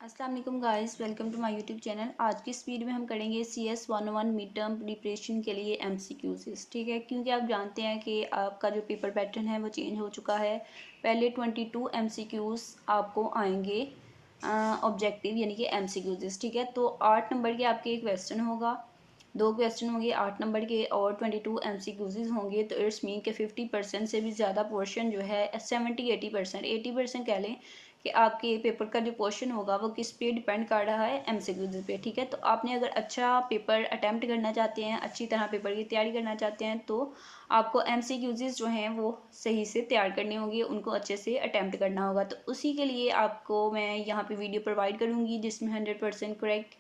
अस्सलाम वालेकुम guys, welcome to my YouTube channel. आज की इस वीडियो में हम करेंगे CS 101 मिड टर्म प्रिपरेशन के लिए MCQs। ठीक है, क्योंकि आप जानते हैं कि आपका जो पेपर पैटर्न है वो चेंज हो चुका है। पहले 22 MCQs आपको आएंगे ऑब्जेक्टिव यानी कि MCQs। ठीक है, तो 8 नंबर के आपके एक क्वेश्चन होगा, 2 क्वेश्चन होंगे 8 नंबर के और 22 MCQs होंगे। तो इट्स मीन के 50% से भी ज़्यादा पोर्शन जो है 80% कह लें कि आपके पेपर का जो क्वेश्चन होगा वो किस पे डिपेंड कर रहा है, MCQs पे। ठीक है, तो आपने अगर अच्छा पेपर अटैम्प्ट करना चाहते हैं, अच्छी तरह पेपर की तैयारी करना चाहते हैं, तो आपको MCQs जो हैं वो सही से तैयार करने होंगे, उनको अच्छे से अटैम्प्ट करना होगा। तो उसी के लिए आपको मैं यहाँ पे वीडियो प्रोवाइड करूँगी जिसमें 100% करेक्ट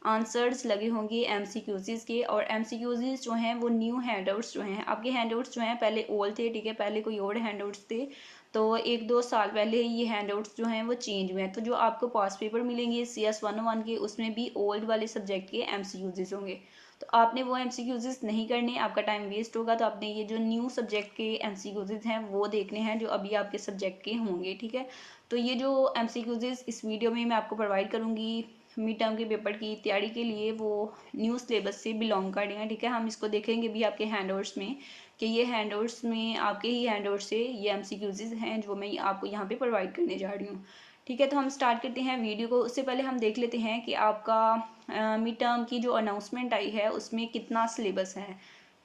आंसर्स लगे होंगे MCQs के। और MCQs जो हैं वो न्यू हैंडआउट्स जो हैं, आपके हैंडआउट्स जो हैं पहले ओल्ड थे। ठीक है, पहले कोई और हैंडआउट्स थे, तो 1-2 साल पहले ये हैंडआउट्स जो हैं वो चेंज हुए हैं। तो जो आपको पास पेपर मिलेंगे CS 101 के, उसमें भी ओल्ड वाले सब्जेक्ट के MCQs होंगे। तो आपने वो MCQs नहीं करने, आपका टाइम वेस्ट होगा। तो आपने ये जो न्यू सब्जेक्ट के MCQs हैं वो देखने हैं, जो अभी आपके सब्जेक्ट के होंगे। ठीक है, तो ये जो MCQs इस वीडियो में मैं आपको प्रोवाइड करूँगी मिड टर्म के पेपर की तैयारी के लिए, वो न्यू सिलेबस से बिलोंग कर रहे हैं। ठीक है, हम इसको देखेंगे भी आपके हैंडआउट्स में कि ये हैंडआउट्स में आपके ही हैंडआउट से ये MCQs हैं जो मैं आपको यहाँ पे प्रोवाइड करने जा रही हूँ। ठीक है, तो हम स्टार्ट करते हैं वीडियो को। उससे पहले हम देख लेते हैं कि आपका मिड टर्म की जो अनाउंसमेंट आई है उसमें कितना सिलेबस है।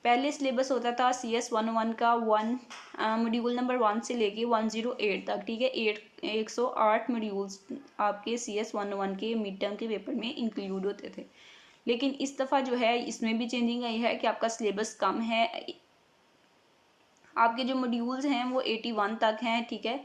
पहले सिलेबस होता था CS 101 का मॉड्यूल नंबर 1 से लेके 108 तक। ठीक है, 108 मॉड्यूल्स आपके CS 101 के मिड टर्म के पेपर में इंक्लूड होते थे। लेकिन इस दफ़ा जो है इसमें भी चेंजिंग आई है कि आपका सिलेबस कम है। आपके जो मॉड्यूल्स हैं वो 81 तक हैं। ठीक है,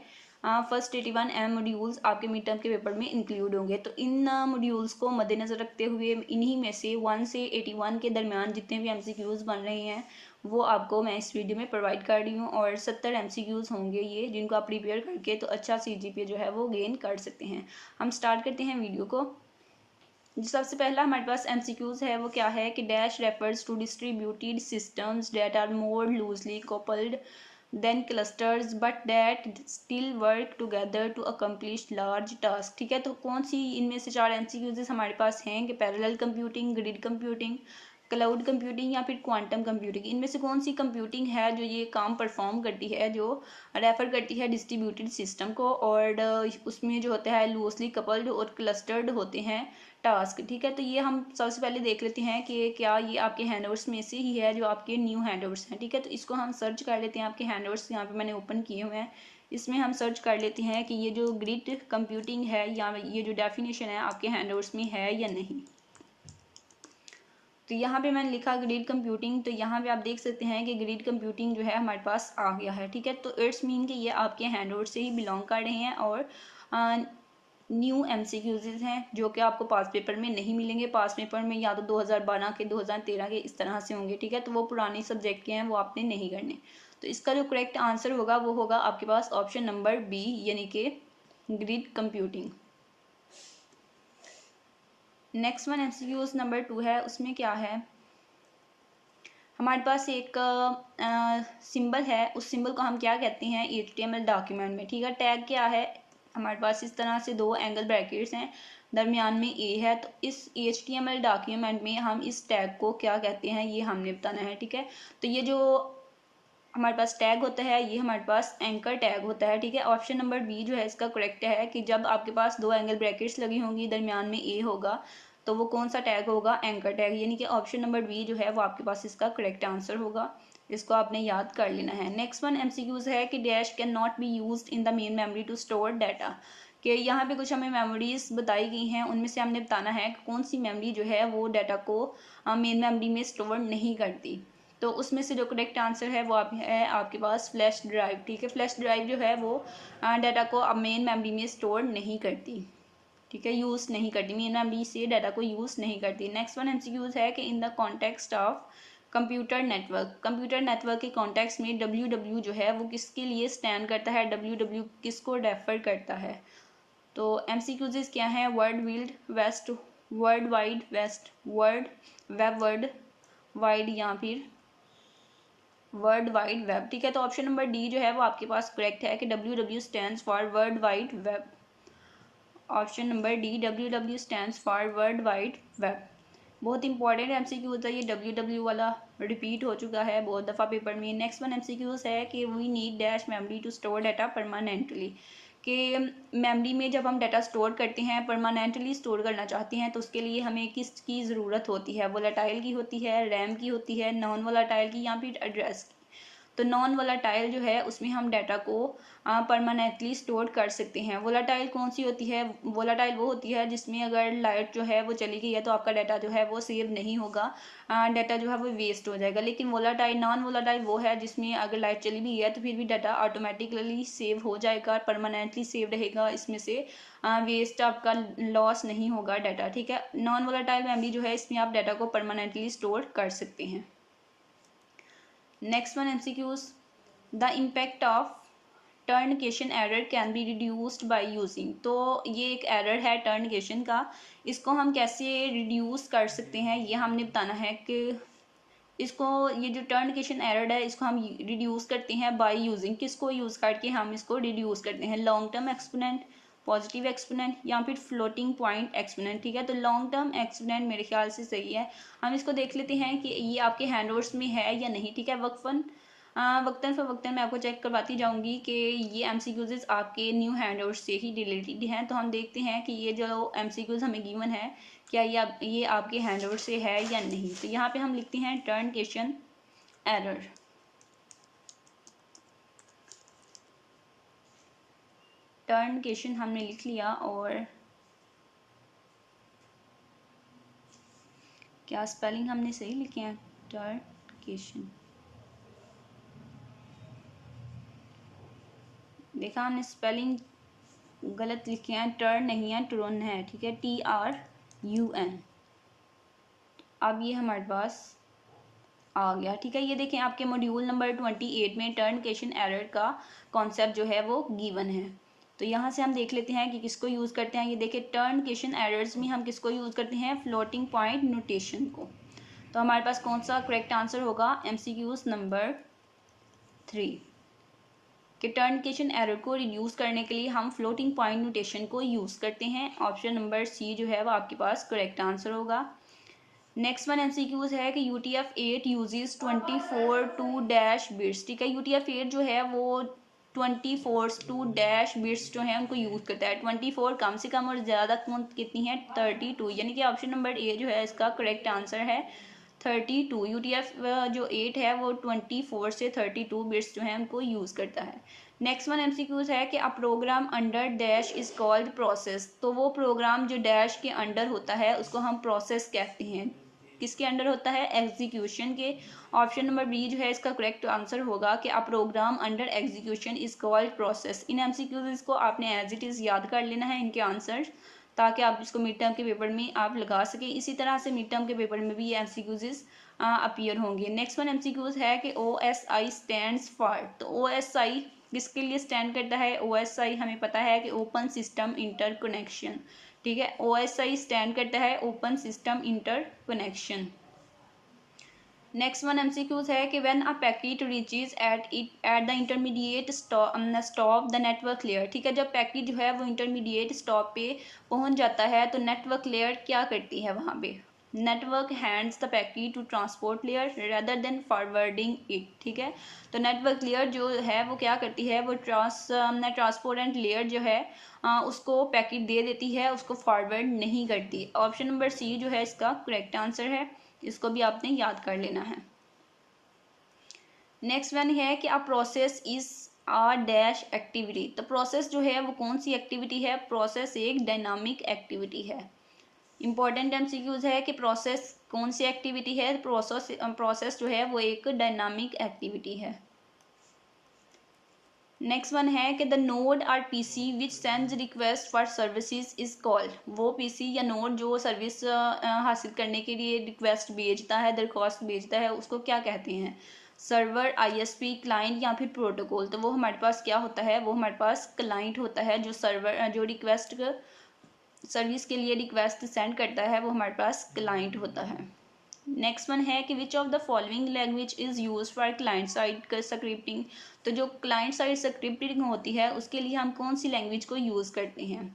फर्स्ट 81 मॉड्यूल्स आपके मिड टर्म के पेपर में इंक्लूड होंगे। तो इन मॉड्यूल्स को मद्देनज़र रखते हुए इन्हीं में से 1 से 81 के दरमियान जितने भी MCQs बन रहे हैं वो आपको मैं इस वीडियो में प्रोवाइड कर रही हूँ। और 70 MCQs होंगे ये, जिनको आप प्रिपेयर करके तो अच्छा CGPA जो है वो गेन कर सकते हैं। हम स्टार्ट करते हैं वीडियो को। जो सबसे पहला हमारे पास MCQs है वो क्या है कि dash refers to distributed systems that are more loosely coupled than clusters but that still work together to accomplish large task. ठीक है, तो कौन सी इनमें से 4 MCQs हमारे पास हैं कि parallel computing, grid computing, cloud computing या फिर क्वांटम कंप्यूटिंग। इनमें से कौन सी कंप्यूटिंग है जो ये काम परफॉर्म करती है, जो रेफर करती है डिस्ट्रीब्यूटेड सिस्टम को, और उसमें जो होता है लूजली कपल्ड और क्लस्टर्ड होते हैं टास्क। ठीक है, तो ये हम सबसे पहले देख लेते हैं कि क्या ये आपके हैंडआउट्स में से ही है जो आपके न्यू हैंडआउट्स हैं। ठीक है, तो इसको हम सर्च कर लेते हैं। आपके हैंडआउट्स यहाँ पे मैंने ओपन किए हुए हैं, इसमें हम सर्च कर लेते हैं कि ये जो ग्रिड कंप्यूटिंग है या ये जो डेफिनेशन है आपके हैंडआउट्स में है या नहीं। तो यहाँ पे मैंने लिखा ग्रिड कंप्यूटिंग, तो यहाँ पे आप देख सकते हैं कि ग्रिड कंप्यूटिंग जो है हमारे पास आ गया है। ठीक है, तो इट्स मीन कि ये आपके हैंडआउट से ही बिलोंग कर रहे हैं और न्यू MCQs हैं जो कि आपको पास पेपर में नहीं मिलेंगे। पास पेपर में या तो 2012 के, 2013 के इस तरह से होंगे। ठीक है, तो वो पुराने सब्जेक्ट के हैं, वो आपने नहीं करने। तो इसका जो करेक्ट आंसर होगा वो होगा आपके पास ऑप्शन नंबर B यानी कि grid computing. Next one MCQs number 2 है, उसमें क्या है हमारे पास एक सिंबल है, उस सिंबल को हम क्या कहते हैं HTML डॉक्यूमेंट में। ठीक है, टैग क्या है हमारे पास, इस तरह से 2 एंगल ब्रैकेट्स हैं, दरमियान में A है। तो इस HTML डॉक्यूमेंट में हम इस टैग को क्या कहते हैं ये हमने बताना है। ठीक है, तो ये जो हमारे पास टैग होता है ये हमारे पास एंकर टैग होता है। ठीक है, ऑप्शन नंबर B जो है इसका करेक्ट है कि जब आपके पास 2 एंगल ब्रैकेट्स लगी होंगी, दरमियान में A होगा, तो वो कौन सा टैग होगा, एंकर टैग। यानी कि ऑप्शन नंबर B जो है वो आपके पास इसका करेक्ट आंसर होगा। इसको आपने याद कर लेना है। नेक्स्ट वन MCQs है कि dash can not be used in the main memory to store data. कि यहाँ पे कुछ हमें मेमोरीज बताई गई हैं, उनमें से हमने बताना है कि कौन सी मेमोरी जो है वो डाटा को मेन मेमोरी में स्टोर नहीं करती। तो उसमें से जो करेक्ट आंसर है वो है आपके पास फ्लैश ड्राइव। ठीक है, फ्लैश ड्राइव जो है वो डाटा को अब मेन मेमोरी में स्टोर नहीं करती। ठीक है, यूज़ नहीं करती, मेन मेमोरी से डाटा को यूज़ नहीं करती। नेक्स्ट वन MCQs है कि in the context of computer network. Computer network के कॉन्टेक्स्ट में WW जो है वो किसके लिए स्टैंड करता है, WW किसको रेफर करता है। तो MCQs क्या है, world wide west, world wide west, world web, world wide या फिर वर्ल्ड वाइड वेब। ठीक है, तो ऑप्शन नंबर D जो है वो आपके पास करेक्ट है कि WW stands for world wide web. Option number D WW stands for world wide web. बहुत इंपॉर्टेंट MCQ होता है ये, WW वाला रिपीट हो चुका है बहुत दफ़ा पेपर में। नेक्स्ट वन MCQs है कि we need dash memory to store data permanently, कि मेमोरी में जब हम डाटा स्टोर करते हैं, परमानेंटली स्टोर करना चाहते हैं, तो उसके लिए हमें किसकी ज़रूरत होती है? वोलेटाइल की होती है, रैम की होती है, नॉन वोलेटाइल की, या फिर एड्रेस की। तो नॉन वोलेटाइल जो है उसमें हम डाटा को परमानेंटली स्टोर कर सकते हैं। वोलेटाइल कौन सी होती है? वोलेटाइल वो होती है जिसमें अगर लाइट जो है वो चली गई है तो आपका डाटा जो है वो सेव नहीं होगा, डाटा जो है वो वेस्ट हो जाएगा। लेकिन वोलेटाइल, नॉन वोलेटाइल वो है जिसमें अगर लाइट चली भी है तो फिर भी डाटा ऑटोमेटिकली सेव हो जाएगा, परमानेंटली सेव रहेगा, इसमें से वेस्ट आपका लॉस नहीं होगा डाटा, ठीक है। नॉन वोलेटाइल मेमोरी जो है इसमें आप डाटा को परमानेंटली स्टोर कर सकते हैं। Next one MCQs, the impact of truncation error can be reduced by using. तो ये एक एरर है टर्नकेशन का, इसको हम कैसे रिड्यूस कर सकते हैं ये हमने बताना है कि इसको, ये जो टर्नकेशन एरर है इसको हम रिड्यूस करते हैं बाय यूजिंग, किसको यूज़ करके हम इसको रिड्यूस करते हैं? Long term exponent, positive exponent, या फिर फ्लोटिंग पॉइंट एक्सपोनेंट, ठीक है। तो लॉन्ग टर्म एक्सपोनेंट मेरे ख्याल से सही है। हम इसको देख लेते हैं कि ये आपके हैंडवर्ड्स में है या नहीं, ठीक है। वक्तन फ़वक्तन मैं आपको चेक करवाती जाऊंगी कि ये MCQs आपके न्यू हैंडवर्ड्स से ही रिलेटेड हैं। तो हम देखते हैं कि ये जो MCQs हमें गिवन है क्या ये आपके हैंडवर्ड से है या नहीं। तो यहाँ पे हम लिखते हैं टर्नकेशन एरर। टर्नकेशन हमने लिख लिया, और क्या स्पेलिंग हमने सही लिखे हैं? टर्नकेशन, देखा हमने स्पेलिंग गलत लिखे हैं, टर्न नहीं है, टर्न है, ठीक है, TRUN। अब ये हमारे पास आ गया, ठीक है। ये देखें आपके मॉड्यूल नंबर 28 में टर्नकेशन एरर का कॉन्सेप्ट जो है वो गिवन है। तो यहाँ से हम देख लेते हैं कि किसको यूज़ करते हैं। ये देखें टर्नकेशन एरर्स में हम किसको यूज़ करते हैं? फ्लोटिंग पॉइंट नोटेशन को। तो हमारे पास कौन सा करेक्ट आंसर होगा? MCQs नंबर 3 कि टर्नकेशन एरर को रिड्यूस करने के लिए हम फ्लोटिंग पॉइंट नोटेशन को यूज़ करते हैं। ऑप्शन नंबर सी जो है वो आपके पास करेक्ट आंसर होगा। नेक्स्ट वन MCQs है कि UTF-8 uses 24 to dash bits, ठीक है। UTF-8 जो है वो 24 टू डैश बिट्स जो है उनको यूज़ करता है। 24 कम से कम और ज़्यादा कितनी है? 32, यानी कि ऑप्शन नंबर ए जो है इसका करेक्ट आंसर है 32। UTF जो 8 है वो 24 से 32 बिट्स जो है उनको यूज़ करता है। नेक्स्ट वन MCQs है कि a program under dash is called process. तो वो प्रोग्राम जो डैश के अंडर होता है उसको हम प्रोसेस कहते हैं। किसके अंडर होता है? एग्जीक्यूशन के। ऑप्शन नंबर बी जो है इसका करेक्ट आंसर होगा कि a program under execution is called process. इन MCQs को आपने एज इट इज़ याद कर लेना है, इनके आंसर, ताकि आप इसको मिड टर्म के पेपर में आप लगा सकें। इसी तरह से मिड टर्म के पेपर में भी ये MCQs अपीयर होंगे। नेक्स्ट वन MCQs है कि OSI स्टैंड्स फॉर। तो OSI किसके लिए स्टैंड करता है? OSI हमें पता है कि ओपन सिस्टम इंटर कनेक्शन, ठीक है। OSI स्टैंड करता है open system inter connection. Next one MCQs है कि when a packet reaches at the intermediate stop the network layer, ठीक है। जब पैकेट जो है वो इंटरमीडिएट स्टॉप पे पहुंच जाता है तो नेटवर्क लेयर क्या करती है वहाँ पे? Network hands the packet to transport layer rather than forwarding it, ठीक है। तो नेटवर्क लेयर जो है वो क्या करती है? वो ट्रांसपोर्टेंट लेयर जो है उसको पैकेट दे देती है, उसको फॉरवर्ड नहीं करती। ऑप्शन नंबर सी जो है इसका करेक्ट आंसर है, इसको भी आपने याद कर लेना है। नेक्स्ट वन है कि a process is a dash activity. तो प्रोसेस जो है वो कौन सी एक्टिविटी है? प्रोसेस एक डायनामिक एक्टिविटी है। इंपॉर्टेंट MCQs है कि प्रोसेस कौन सी एक्टिविटी है? प्रोसेस जो है वो एक डायनामिक एक्टिविटी है। नेक्स्ट वन है कि द नोड और PC which sends request for services is called. वो PC या नोड जो सर्विस हासिल करने के लिए रिक्वेस्ट भेजता है, दरख्वास्त भेजता है, उसको क्या कहते हैं? सर्वर, ISP, क्लाइंट, या फिर प्रोटोकॉल। तो वो हमारे पास क्या होता है? वो हमारे पास क्लाइंट होता है। जो जो रिक्वेस्ट सर्विस के लिए रिक्वेस्ट सेंड करता है वो हमारे पास क्लाइंट होता है। नेक्स्ट वन है कि which of the following language is use for client side scripting. तो जो क्लाइंट साइड स्क्रिप्टिंग होती है उसके लिए हम कौन सी लैंग्वेज को यूज़ करते हैं?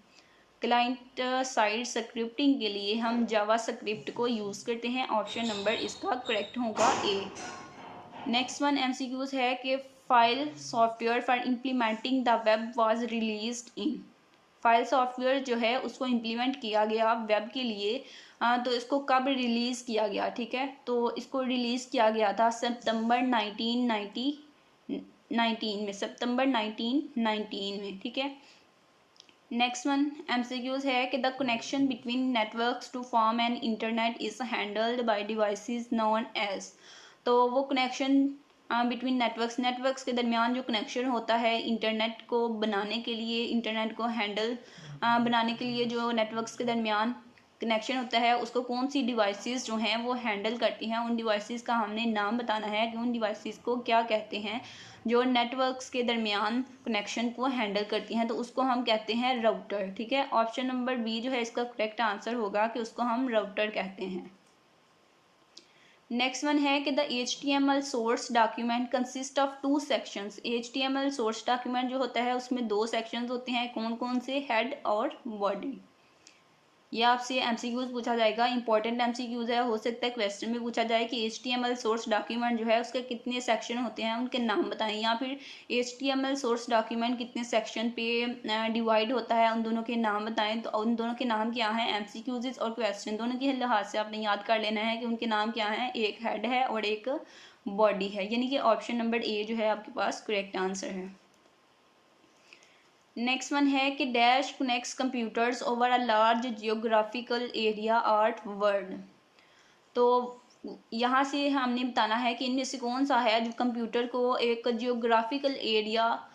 क्लाइंट साइड स्क्रिप्टिंग के लिए हम जावा स्क्रिप्ट को यूज़ करते हैं। ऑप्शन नंबर इसका करेक्ट होगा ए। नेक्स्ट वन एमसीक्यूज है कि file software for implementing the web was released in. File software जो है उसको इम्प्लीमेंट किया गया वेब के लिए, तो इसको कब रिलीज़ किया गया, ठीक है। तो इसको रिलीज़ किया गया था सितंबर 1919 में, सितंबर 1919 में, ठीक है। नेक्स्ट वन एमसीक्यूज है कि the connection between networks to form an internet is handled by devices known as. तो वो कनेक्शन बिटवीन नेटवर्क्स के दरमियान जो कनेक्शन होता है इंटरनेट को बनाने के लिए, इंटरनेट को हैंडल बनाने के लिए जो नेटवर्क्स के दरमियान कनेक्शन होता है उसको कौन सी डिवाइसेस जो हैं वो हैंडल करती हैं। उन डिवाइसेस का हमने नाम बताना है कि उन डिवाइसेस को क्या कहते हैं जो नेटवर्क्स के दरमियान कनेक्शन को हैंडल करती हैं, तो उसको हम कहते हैं राउटर, ठीक है। ऑप्शन नंबर बी जो है इसका करेक्ट आंसर होगा कि उसको हम राउटर कहते हैं। नेक्स्ट वन है कि the HTML source document consist of 2 sections. HTML source document जो होता है उसमें 2 सेक्शंस होते हैं, कौन कौन से, हेड और बॉडी। ये आपसे एमसीक्यूज पूछा जाएगा, इंपॉर्टेंट एमसीक्यूज है, हो सकता है क्वेश्चन में पूछा जाए कि HTML सोर्स डॉक्यूमेंट जो है उसके कितने सेक्शन होते हैं उनके नाम बताएं, या फिर HTML सोर्स डॉक्यूमेंट कितने सेक्शन पे डिवाइड होता है उन दोनों के नाम बताएं। तो उन दोनों के नाम क्या हैं, एमसीक्यूज और क्वेश्चन दोनों के लिहाज से आपने याद कर लेना है कि उनके नाम क्या हैं, एक हेड है और एक बॉडी है, यानी कि ऑप्शन नंबर ए जो है आपके पास करेक्ट आंसर है। नेक्स्ट वन है कि dash connects computers over a large geographical area art world. तो यहाँ से हमने बताना है कि इनमें से कौन सा है जो कंप्यूटर को एक जियोग्राफिकल एरिया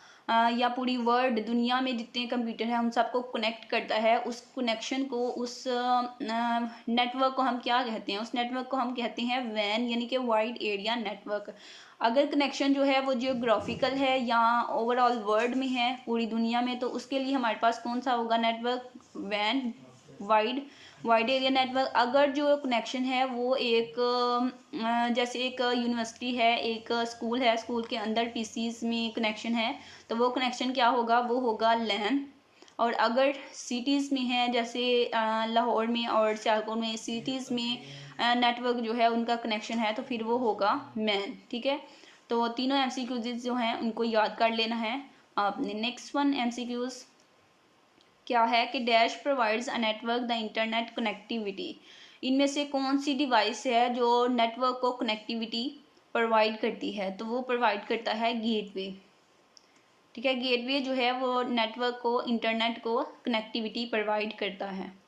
या पूरी वर्ल्ड दुनिया में जितने कंप्यूटर हैं उन सबको कनेक्ट करता है। उस कनेक्शन को, उस नेटवर्क को हम क्या कहते हैं, उस नेटवर्क को हम कहते हैं वैन, यानी कि वाइड एरिया नेटवर्क। अगर कनेक्शन जो है वो जियोग्राफिकल है या ओवरऑल वर्ल्ड में है पूरी दुनिया में, तो उसके लिए हमारे पास कौन सा होगा नेटवर्क, वैन, वाइड एरिया नेटवर्क। अगर जो कनेक्शन है वो एक जैसे एक यूनिवर्सिटी है, एक स्कूल है, स्कूल के अंदर पीसीज में कनेक्शन है, तो वो कनेक्शन क्या होगा, वो होगा लैन। और अगर सिटीज़ में है जैसे लाहौर में और सियालकोट में सिटीज़ में नेटवर्क जो है उनका कनेक्शन है, तो फिर वो होगा मैन, ठीक है। तो तीनों एमसीक्यूज जो हैं उनको याद कर लेना है आपने। नेक्स्ट वन एमसीक्यूज क्या है कि dash provides a network the internet connectivity. इनमें से कौन सी डिवाइस है जो नेटवर्क को कनेक्टिविटी प्रोवाइड करती है, तो वो प्रोवाइड करता है गेटवे, ठीक है। गेटवे जो है वो नेटवर्क को, इंटरनेट को कनेक्टिविटी प्रोवाइड करता है।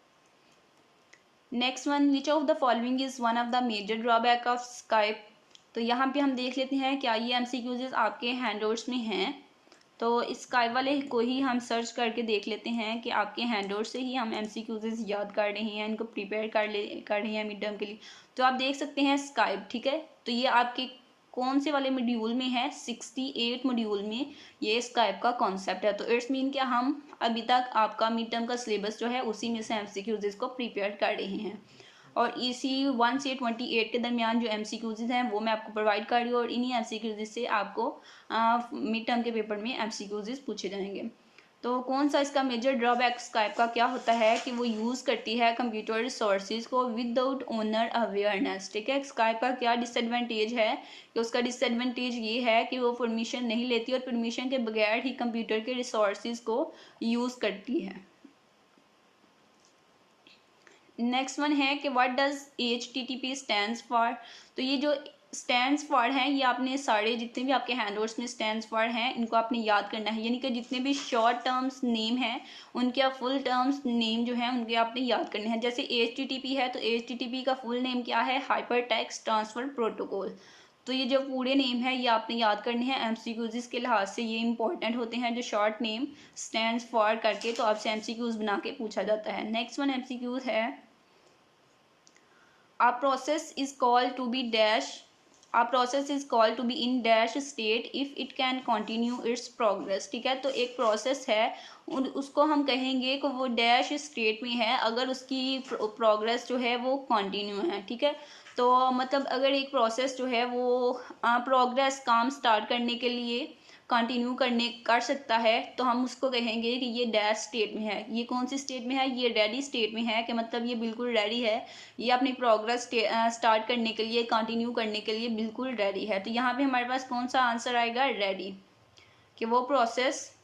Next one, which of the following is one of the major drawback of Skype. तो यहाँ पे हम देख लेते हैं क्या ये एमसीक्यूज आपके हैंडआउट्स में हैं। तो इस स्काइप वाले को ही हम सर्च करके देख लेते हैं कि आपके हैंडआउट से ही हम एमसीक्यूज याद कर रहे हैं, इनको प्रिपेयर कर रहे हैं मिड टर्म के लिए। तो आप देख सकते हैं स्काइप, ठीक है। तो ये आपके कौन से वाले मॉड्यूल में है, 68 मॉड्यूल में ये स्काइप का कॉन्सेप्ट है। तो इट्स मीन कि हम अभी तक आपका मिड टर्म का सिलेबस जो है उसी में से एमसीक्यूज को प्रिपेयर कर रहे हैं, और इसी 1 से 28 के दरमियान जो एमसीक्यूज हैं वो मैं आपको प्रोवाइड कर रही हूँ, और इन्हीं एमसीक्यूज से आपको मिड टर्म के पेपर में एमसीक्यूज पूछे जाएंगे। तो कौन सा इसका मेजर ड्रॉबैक स्काइप का क्या होता है कि वो यूज़ करती है कंप्यूटर रिसोर्सेज को विदाउट ओनर अवेयरनेस, ठीक है। स्काइप का क्या डिसएडवांटेज है कि उसका डिसएडवांटेज ये है कि वो परमिशन नहीं लेती और परमिशन के बगैर ही कंप्यूटर के रिसोर्सेज को यूज़ करती है। नेक्स्ट वन है कि what does HTTP stands for. तो ये जो स्टैंड्स फॉर हैं ये आपने सारे जितने भी आपके हैंडआउट्स में स्टैंड्स फॉर हैं इनको आपने याद करना है, यानी कि जितने भी शॉर्ट टर्म्स नेम हैं उनके फुल टर्म्स नेम जो हैं उनके आपने याद करने हैं। जैसे HTTP है तो HTTP का फुल नेम क्या है, हाइपर टेक्स्ट ट्रांसफर प्रोटोकॉल। तो ये जो पूरे नेम है ये आपने याद करने हैं, एमसीक्यूज के लिहाज से ये इंपॉर्टेंट होते हैं जो शॉर्ट नेम स्टैंड्स फॉर करके तो आपसे एमसीक्यूज बना के पूछा जाता है। नेक्स्ट वन एमसीक्यूज है a process is called to be dash, a process is called to be in dash state if it can continue its progress, ठीक है। तो एक प्रोसेस है उसको हम कहेंगे कि वो डैश स्टेट में है अगर उसकी प्रोग्रेस जो है वो कंटिन्यू है, ठीक है। तो मतलब अगर एक प्रोसेस जो है वो प्रोग्रेस काम स्टार्ट करने के लिए कंटिन्यू कर सकता है, तो हम उसको कहेंगे कि ये डैश स्टेट में है। ये कौन सी स्टेट में है? ये रेडी स्टेट में है, कि मतलब ये बिल्कुल रेडी है, ये अपनी प्रोग्रेस स्टार्ट करने के लिए, कंटिन्यू करने के लिए बिल्कुल रेडी है। तो यहाँ पे हमारे पास कौन सा आंसर आएगा? रेडी, कि वो प्रोसेस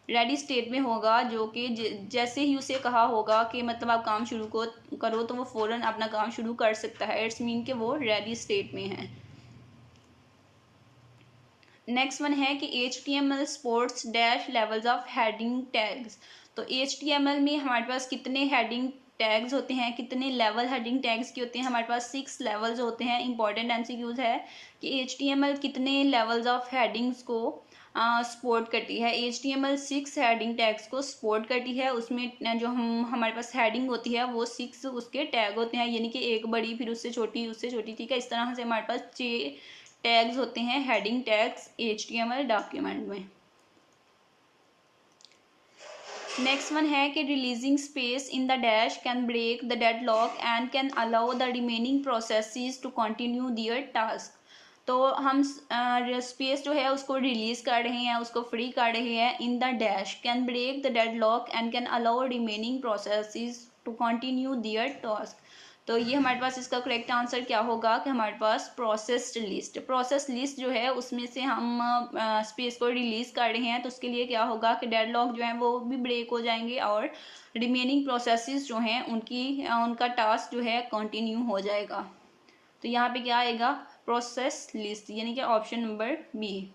रेडी स्टेट में होगा, जो कि जैसे ही उसे कहा होगा कि मतलब आप काम शुरू करो, तो वो फ़ौरन अपना काम शुरू कर सकता है। इट्स मीन कि वो रेडी स्टेट में है। नेक्स्ट वन है कि HTML sports dash levels of heading tags. तो HTML में हमारे पास कितने हेडिंग टैग्स होते हैं, कितने लेवल हेडिंग टैग्स के होते हैं? हमारे पास 6 लेवल्स होते हैं। इंपॉर्टेंट MCQs है कि HTML कितने लेवल्स ऑफ हेडिंग्स को सपोर्ट करती है। HTML 6 हेडिंग टैग्स को सपोर्ट करती है। उसमें जो हमारे पास हेडिंग होती है वो 6 उसके टैग होते हैं, यानी कि एक बड़ी, फिर उससे छोटी, ठीक है। इस तरह से हमारे पास 6 टैग्स होते हैं, हेडिंग टैग्स HTML डॉक्यूमेंट में। नेक्स्ट वन है कि releasing space in the dash can break the deadlock and can allow the remaining processes to continue their task. तो हम स्पेस जो है उसको रिलीज कर रहे हैं, उसको फ्री कर रहे हैं। In the dash can break the deadlock and can allow remaining processes to continue their task. तो ये हमारे पास इसका करेक्ट आंसर क्या होगा कि हमारे पास प्रोसेस लिस्ट जो है उसमें से हम स्पेस को रिलीज कर रहे हैं, तो उसके लिए क्या होगा कि डेडलॉक जो है वो भी ब्रेक हो जाएंगे और रिमेनिंग प्रोसेसेस जो हैं उनका टास्क जो है कंटिन्यू हो जाएगा। तो यहाँ पे क्या आएगा? प्रोसेस लिस्ट, यानी कि option number B.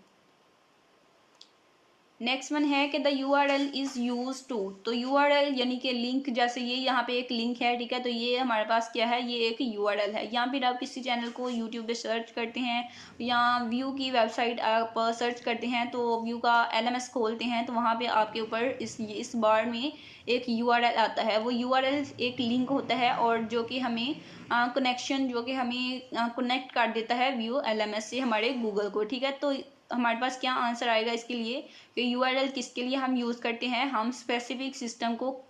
Next one है कि the URL is use to. तो URL यानी कि लिंक, जैसे ये यहाँ पे एक लिंक है, ठीक है। तो ये हमारे पास क्या है? ये एक URL है। या फिर आप किसी चैनल को यूट्यूब पे सर्च करते हैं या व्यू की वेबसाइट आप सर्च करते हैं, तो व्यू का LMS खोलते हैं, तो वहाँ पे आपके ऊपर इस बार में एक URL आता है। वो URL एक लिंक होता है, और जो कि हमें कनेक्ट कर देता है व्यू LMS से हमारे गूगल को, ठीक है। तो हमारे पास क्या आंसर आएगा इसके लिए कि URL किसके लिए हम यूज़ करते हैं? हम स्पेसिफिक सिस्टम को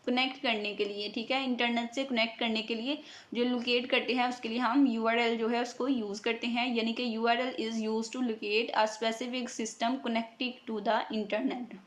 कनेक्ट करने के लिए, ठीक है, इंटरनेट से कनेक्ट करने के लिए जो लोकेट करते हैं, उसके लिए हम URL जो है उसको यूज़ करते हैं। यानी कि URL is use to locate a specific system connected to the internet.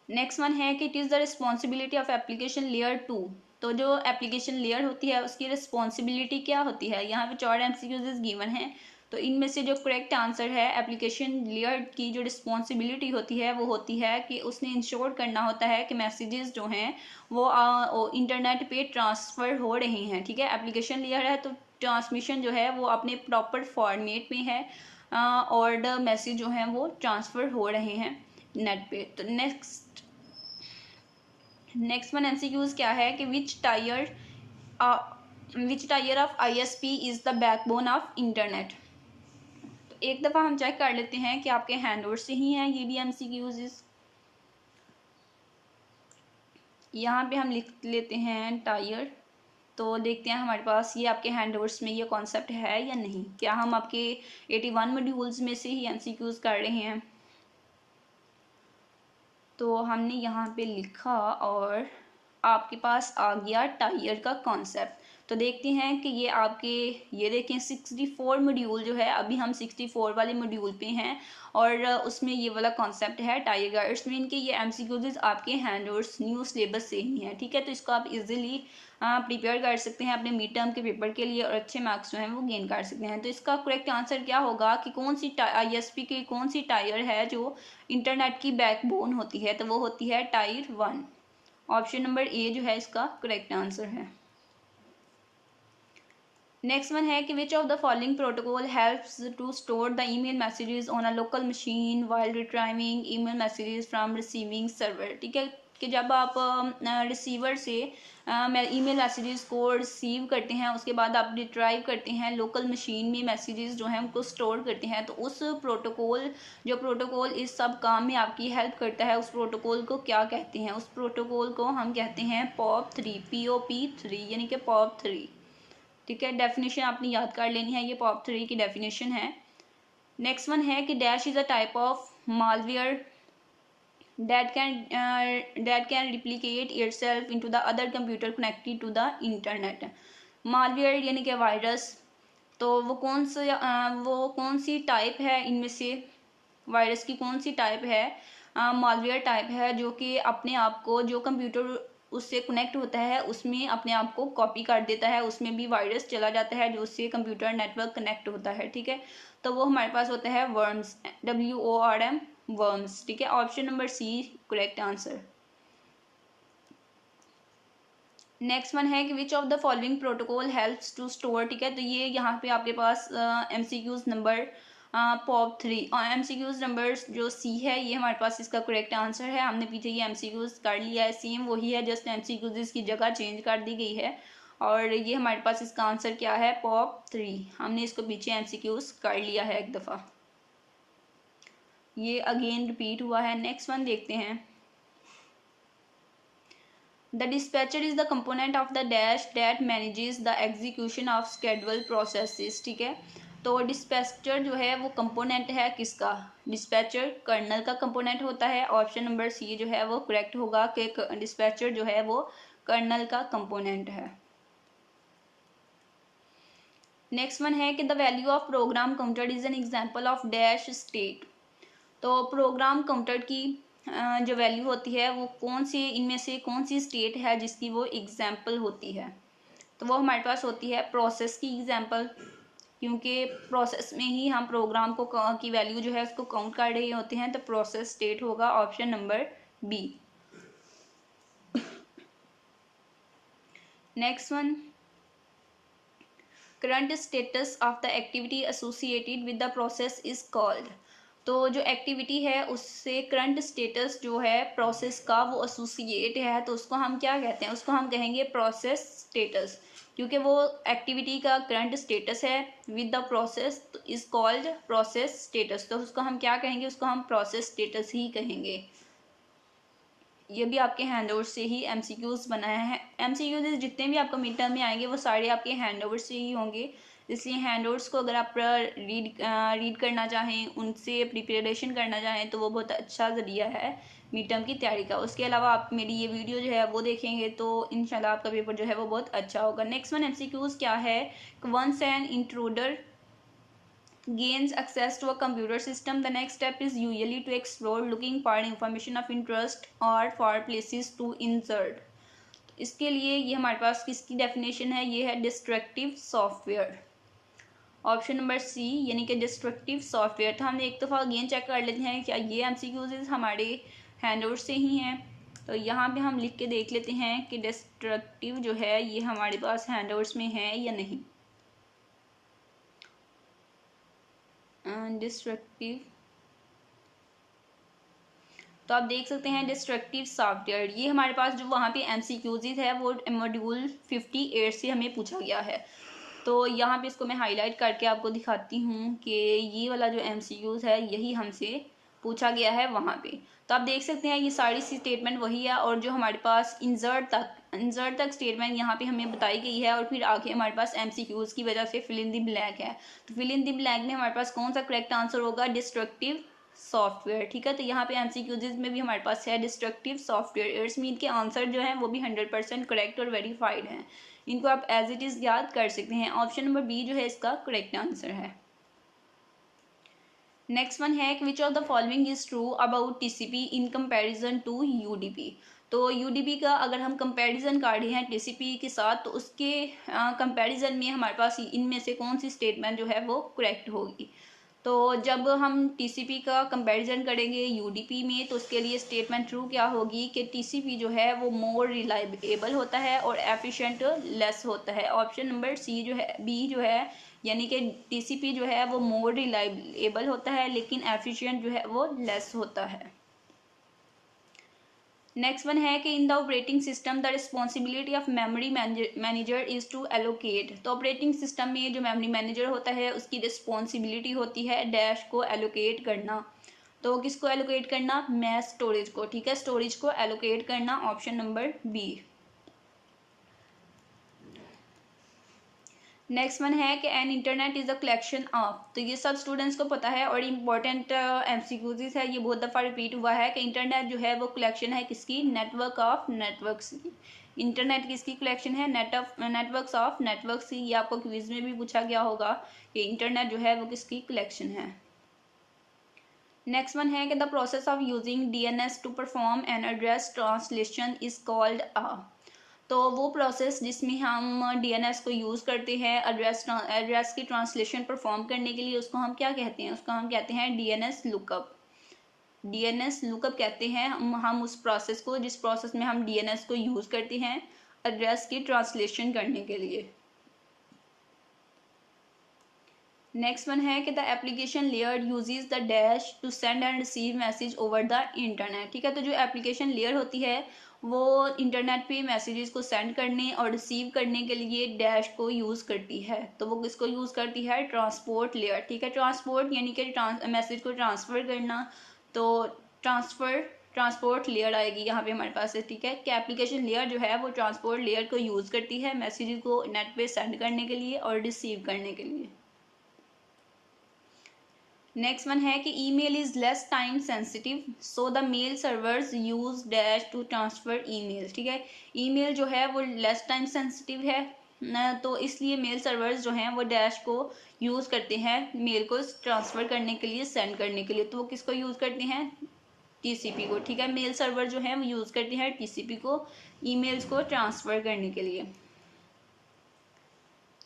Next one है कि it is the responsibility of application layer 2। तो जो एप्लीकेशन लेयर होती है उसकी रिस्पॉन्सिबिलिटी क्या होती है? यहाँ पे 4 MCQs गिवन हैं। तो इनमें से जो करेक्ट आंसर है, एप्लीकेशन लेयर की जो रिस्पॉन्सिबिलिटी होती है वो होती है कि उसने इंश्योर करना होता है कि मैसेजेस जो हैं वो इंटरनेट पे ट्रांसफ़र हो रहे हैं, ठीक है। एप्लीकेशन लेयर है तो ट्रांसमिशन जो है वो अपने प्रॉपर फॉर्मेट में है, और द मैसेज जो हैं वो ट्रांसफ़र हो रहे हैं नेट पे। तो नेक्स्ट वन MCQs क्या है कि which tier of ISP is the backbone of internet. तो एक दफ़ा हम चेक कर लेते हैं कि आपके हैंडओवर से ही हैं ये भी MCQs। यहाँ पे हम लिख लेते हैं टायर, तो देखते हैं हमारे पास ये आपके हैंडओवर्स में ये कॉन्सेप्ट है या नहीं। क्या हम आपके 81 मॉड्यूल्स में से ही MCQs कर रहे हैं? तो हमने यहाँ पे लिखा और आपके पास आ गया टायर का कॉन्सेप्ट। तो देखते हैं कि ये आपके, ये देखें 64 मॉड्यूल जो है, अभी हम 64 वाले मॉड्यूल पे हैं, और उसमें ये वाला कॉन्सेप्ट है टायर का। इट्स मीन कि ये MCQs आपके हैंडओवर्स न्यू सिलेबस से ही है, ठीक है। तो इसको आप इजीली प्रिपेयर कर सकते हैं अपने मिड टर्म के पेपर के लिए, और अच्छे मार्क्स जो हैं वो गेन कर सकते हैं। तो इसका करेक्ट आंसर क्या होगा कि कौन सी ISP की कौन सी टायर है जो इंटरनेट की बैकबोन होती है? तो वो होती है टायर 1। ऑप्शन नंबर ए जो है इसका करेक्ट आंसर है। नेक्स्ट वन है कि which of the following protocol helps to store the email messages on a local machine while retrieving email messages from receiving server. ठीक है, कि जब आप रिसीवर से ईमेल मैसेजेस को रिसीव करते हैं, उसके बाद आप रिट्राइव करते हैं लोकल मशीन में, मैसेजेस जो हैं उनको स्टोर करते हैं, तो उस प्रोटोकॉल, जो प्रोटोकॉल इस सब काम में आपकी हेल्प करता है, उस प्रोटोकॉल को क्या कहते हैं? उस प्रोटोकॉल को हम कहते हैं POP3, POP3 यानी कि POP3। ठीक है, डेफिनेशन आपने याद कर लेनी है, ये POP3 की डेफिनेशन है। नेक्स्ट वन है कि dash is a type of malware that can replicate itself into the other computer connected to the internet। Malware यानी कि वायरस, तो वो कौन सी टाइप है, इनमें से वायरस की कौन सी टाइप है, मालवेयर टाइप है, जो कि अपने आप को, जो कंप्यूटर उससे कनेक्ट होता है उसमें अपने आप को कॉपी कर देता है, उसमें भी वायरस चला जाता है जो उससे कंप्यूटर नेटवर्क कनेक्ट होता है। ठीक है, तो वो हमारे पास होता है वर्म्स, WORM, वर्म्स। ठीक है, option number C correct answer. Next one है कि which of the following protocol helps to store. ठीक है, तो ये यहाँ पे आपके पास MCQs नंबर पॉप 3 और MCQs नंबर जो सी है ये हमारे पास इसका करेक्ट आंसर है। हमने पीछे ये MCQs कर लिया है, सेम वही है, जस्ट MCQs इसकी जगह चेंज कर दी गई है। और ये हमारे पास इसका आंसर क्या है, पॉप 3। हमने इसको पीछे MCQs कर लिया है एक दफ़ा, ये अगेन रिपीट हुआ है। नेक्स्ट वन देखते हैं। The dispatcher is the component of the dash that manages the execution of scheduled processes। ठीक है, तो डिस्पैचर जो है वो कंपोनेंट है किसका, डिस्पैचर कर्नल का कंपोनेंट होता है। ऑप्शन नंबर सी जो है वो करेक्ट होगा कि डिस्पैचर जो है वो कर्नल का कंपोनेंट है। नेक्स्ट वन है कि the value of program counter is an example of dash state. तो प्रोग्राम काउंटर की जो वैल्यू होती है वो कौन सी, इनमें से कौन सी स्टेट है जिसकी वो एग्जाम्पल होती है, तो वो हमारे पास होती है प्रोसेस की एग्जाम्पल, क्योंकि प्रोसेस में ही हम प्रोग्राम को की वैल्यू जो है उसको काउंट कर रहे होते हैं, तो प्रोसेस स्टेट होगा option number B. Next one, current status of the activity associated with the process is called. तो जो एक्टिविटी है उससे करंट स्टेटस जो है प्रोसेस का वो एसोसिएट है, तो उसको हम क्या कहते हैं, उसको हम कहेंगे प्रोसेस स्टेटस, क्योंकि वो एक्टिविटी का करंट स्टेटस है विद द प्रोसेस, तो इज कॉल्ड प्रोसेस स्टेटस। तो उसको हम क्या कहेंगे, उसको हम प्रोसेस स्टेटस ही कहेंगे। ये भी आपके हैंडओवर से ही MCQs बनाया है। MCQs जितने भी आपको मिड टर्म में आएंगे वो सारे आपके हैंडओवर से ही होंगे, इसलिए हैंडओवर्स को अगर आप रीड करना चाहें, उनसे प्रिपरेशन करना चाहें, तो वो बहुत अच्छा ज़रिया है मिड टर्म की तैयारी का। उसके अलावा आप मेरी ये वीडियो जो है वो देखेंगे तो इंशाल्लाह आपका पेपर जो है वो बहुत अच्छा होगा। नेक्स्ट वन MCQs क्या है, once an intruder gains access to a computer system, the next step is usually to explore looking for information of interest or for places to insert। इसके लिए ये हमारे पास किसकी डेफिनेशन है, ये है destructive software, option number C, यानी कि डिस्ट्रक्टिव सॉफ्टवेयर। तो हम एक दफ़ा अगेन चेक कर लेते हैं क्या ये MCQs हमारे हैंडआउट से ही हैं। तो यहाँ पे हम लिख के देख लेते हैं कि डिस्ट्रक्टिव जो है ये हमारे पास हैंडआउट्स में है या नहीं। डिस्ट्रक्टिव, तो आप देख सकते हैं डिस्ट्रक्टिव सॉफ्टवेयर, ये हमारे पास जो वहाँ पे MCQs है वो मॉड्यूल 58 से हमें पूछा गया है। तो यहाँ पे इसको मैं हाईलाइट करके आपको दिखाती हूँ कि ये वाला जो MCQs है यही हमसे पूछा गया है वहाँ पे। तो आप देख सकते हैं ये सारी सी स्टेटमेंट वही है, और जो हमारे पास इंसर्ट तक स्टेटमेंट यहाँ पे हमें बताई गई है, और फिर आगे हमारे पास MCQs की वजह से फिल इन द ब्लैंक है। तो फिल इन द ब्लैंक में हमारे पास कौन सा करेक्ट आंसर होगा, डिस्ट्रक्टिव सॉफ्टवेयर। ठीक है, तो यहाँ पे MCQs में भी हमारे पास है डिस्ट्रक्टिव सॉफ्टवेयर, इट्स मीन के आंसर जो है वो भी 100% करेक्ट और वेरीफाइड हैं। इनको आप एज इट इज़ याद कर सकते हैं। ऑप्शन नंबर बी जो है इसका करेक्ट आंसर है। नेक्स्ट वन है which of the following is true about TCP in comparison to UDP। तो UDP का अगर हम कंपैरिजन कर रहे हैं TCP के साथ, तो उसके कंपैरिजन में हमारे पास इनमें से कौन सी स्टेटमेंट जो है वो करेक्ट होगी। तो जब हम TCP का कंपैरिजन करेंगे UDP में, तो उसके लिए स्टेटमेंट ट्रू क्या होगी कि TCP जो है वो मोर रिलायबल होता है और एफिशिएंट लेस होता है। ऑप्शन नंबर सी जो है, बी जो है, यानी कि TCP जो है वो मोर रिलायबल होता है लेकिन एफिशिएंट जो है वो लेस होता है। नेक्स्ट वन है कि in the operating system the responsibility of memory manager is to allocate. तो ऑपरेटिंग सिस्टम में जो मेमोरी मैनेजर होता है उसकी रिस्पॉन्सिबिलिटी होती है डैश को एलोकेट करना। तो किसको एलोकेट करना, मैस स्टोरेज को। ठीक है, स्टोरेज को एलोकेट करना, option number B. Next one है कि an internet is the collection of, तो ये सब स्टूडेंट्स को पता है और इम्पोर्टेंट एमसीक्यूज है, ये बहुत दफ़ा रिपीट हुआ है कि इंटरनेट जो है वो कलेक्शन है किसकी, नेटवर्क ऑफ नेटवर्क्स की। इंटरनेट किसकी कलेक्शन है, नेटवर्क्स ऑफ नेटवर्क्स की। ये आपको क्विज में भी पूछा गया होगा कि इंटरनेट जो है वो किसकी कलेक्शन है। नेक्स्ट वन है कि the process of using DNS to perform an address translation is called a, तो वो प्रोसेस जिसमें हम डीएनएस को यूज़ करते हैं एड्रेस की ट्रांसलेशन परफॉर्म करने के लिए, उसको हम क्या कहते हैं, उसको हम कहते हैं डीएनएस लुकअप। डीएनएस लुकअप कहते हैं हम उस प्रोसेस को जिस प्रोसेस में हम डीएनएस को यूज़ करते हैं एड्रेस की ट्रांसलेशन करने के लिए। नेक्स्ट वन है कि the application layer uses the dash to send and receive message over the internet, ठीक है। तो जो एप्लीकेशन लेयर होती है वो इंटरनेट पे मैसेजेस को सेंड करने और रिसीव करने के लिए डैश को यूज़ करती है। तो वो किसको यूज़ करती है, ट्रांसपोर्ट लेयर, ठीक है। ट्रांसपोर्ट यानी कि मैसेज को ट्रांसफ़र करना, तो ट्रांसपोर्ट लेयर आएगी यहाँ पे हमारे पास है, ठीक है। कि एप्लीकेशन लेयर जो है वो ट्रांसपोर्ट लेयर को यूज़ करती है मैसेज को नेट पे सेंड करने के लिए और रिसीव करने के लिए। नेक्स्ट वन है कि email is less time sensitive so the mail servers use dash to transfer email, ठीक है। ईमेल जो है वो लेस टाइम सेंसिटिव है न, तो इसलिए मेल सर्वर्स जो हैं वो डैश को यूज़ करते हैं मेल को ट्रांसफ़र करने के लिए, सेंड करने के लिए। तो वो किसको यूज़ करते हैं, टीसीपी को, ठीक है। मेल सर्वर जो है वो यूज़ करते हैं टीसीपी को ईमेल्स को ट्रांसफ़र करने के लिए।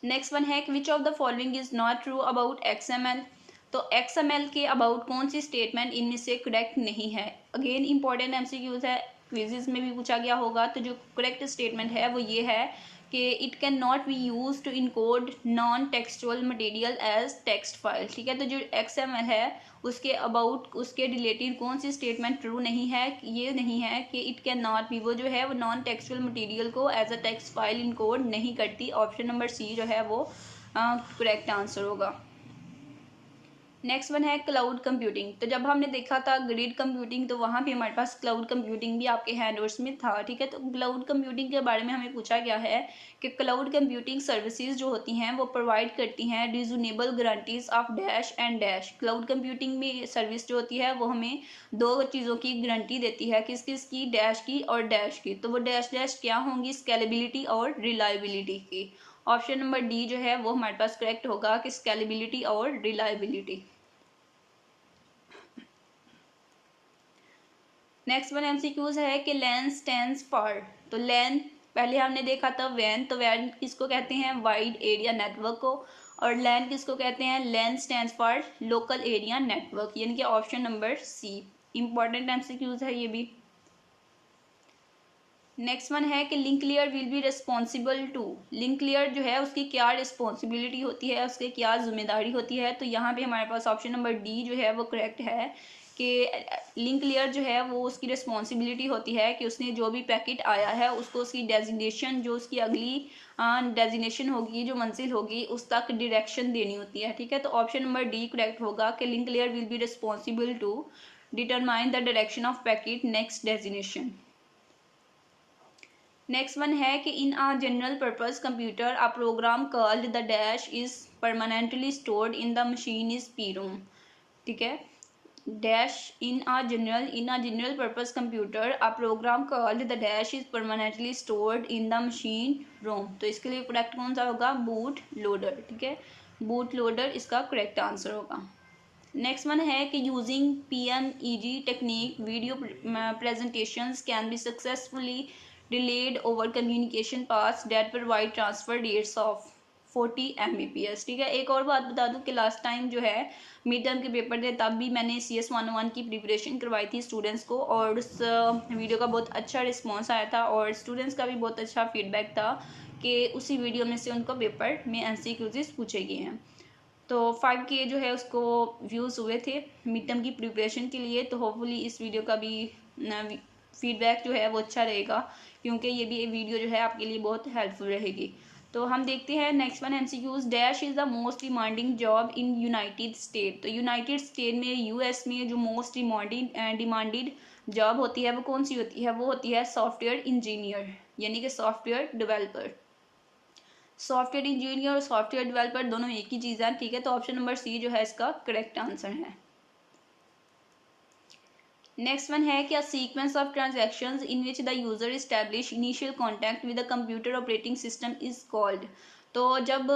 नेक्स्ट वन है कि which of the following is not true about XML, तो एक्सएमएल के अबाउट कौन सी स्टेटमेंट इनमें से करेक्ट नहीं है। अगेन इंपॉर्टेंट एमसीक्यूज है, क्विज़ेस में भी पूछा गया होगा। तो जो करेक्ट स्टेटमेंट है वो ये है कि it can not be use to encode non textual material as text file, ठीक है। तो जो एक्सएमएल है उसके अबाउट उसके रिलेटेड कौन सी स्टेटमेंट ट्रू नहीं है, ये नहीं है कि इट कैन नॉट बी, वो जो है वो नॉन टेक्सचुअल मटेरियल को एज अ टेक्स्ट फाइल इनकोड नहीं करती। ऑप्शन नंबर सी जो है वो करेक्ट आंसर होगा। नेक्स्ट वन है क्लाउड कंप्यूटिंग, तो जब हमने देखा था ग्रिड कंप्यूटिंग तो वहाँ भी हमारे पास क्लाउड कंप्यूटिंग भी आपके हैंडवर्ड्स में था, ठीक है। तो क्लाउड कंप्यूटिंग के बारे में हमें पूछा गया है कि क्लाउड कंप्यूटिंग सर्विसेज जो होती हैं वो प्रोवाइड करती हैं reasonable guarantees of dash and dash. Cloud computing में सर्विस जो होती है वो हमें दो चीज़ों की गारंटी देती है, किस किस की, डैश की और डैश की। तो वो डैश डैश क्या होंगी, स्केलेबिलिटी और रिलायबिलिटी की। ऑप्शन नंबर डी जो है वो हमारे पास करेक्ट होगा कि स्केलेबिलिटी और रिलायबिलिटी। नेक्स्ट वन एमसीक्यूज है कि लैन स्टैंड्स फॉर, तो लैन पहले हमने देखा था वैन, तो वैन किसको कहते हैं, वाइड एरिया नेटवर्क को, और लैन किसको कहते हैं, LAN stands for local area network, यानी कि option number C. Important MCQs है ये भी। नेक्स्ट वन है कि link layer will be responsible to, link layer जो है उसकी क्या रिस्पॉन्सिबिलिटी होती है, उसकी क्या जिम्मेदारी होती है। तो यहाँ पे हमारे पास ऑप्शन नंबर डी जो है वो करेक्ट है कि लिंक लेयर जो है वो उसकी रिस्पॉन्सिबिलिटी होती है कि उसने जो भी पैकेट आया है उसको उसकी डेजिग्नेशन, जो उसकी अगली डेजिग्नेशन होगी, जो मंजिल होगी उस तक डायरेक्शन देनी होती है, ठीक है। तो ऑप्शन नंबर डी करेक्ट होगा कि link layer will be responsible to determine the direction of packet next designation. Next one है कि in a general purpose computer a program called the dash is permanently stored in the machine is P ROM, ठीक है। Dash in a general purpose computer a program called the dash is permanently stored in the machine ROM, तो इसके लिए correct कौन सा होगा, boot loader, ठीक है। बूट लोडर इसका करेक्ट आंसर होगा। नेक्स्ट वन है कि using PNEG technique video presentations can be successfully delayed over communication paths that provide transfer rates of 40 Mbps, ठीक है। एक और बात बता दूं कि लास्ट टाइम जो है मिड टर्म के पेपर थे तब भी मैंने CS 101 की प्रिपरेशन करवाई थी स्टूडेंट्स को, और उस वीडियो का बहुत अच्छा रिस्पॉन्स आया था और स्टूडेंट्स का भी बहुत अच्छा फीडबैक था कि उसी वीडियो में से उनको पेपर में MCQs पूछे गए हैं। तो 5K जो है उसको व्यूज़ हुए थे मिड टर्म की प्रिपरेशन के लिए। तो होपफुली इस वीडियो का भी फीडबैक जो है वो अच्छा रहेगा, क्योंकि ये भी एक वीडियो जो है आपके लिए बहुत हेल्पफुल रहेगी। तो हम देखते हैं next one MCQs। Dash is the most demanding job in United state, तो यूनाइटेड स्टेट में US में जो मोस्ट डिमांडेड जॉब होती है वो कौन सी होती है, वो होती है सॉफ्टवेयर इंजीनियर, यानी कि सॉफ्टवेयर डेवलपर। सॉफ्टवेयर इंजीनियर और सॉफ्टवेयर डेवलपर दोनों एक ही चीज़ है, ठीक है। तो ऑप्शन नंबर सी जो है इसका करेक्ट आंसर है। नेक्स्ट वन है कि a sequence of transactions in which the user establish initial contact with the computer operating system is called. तो जब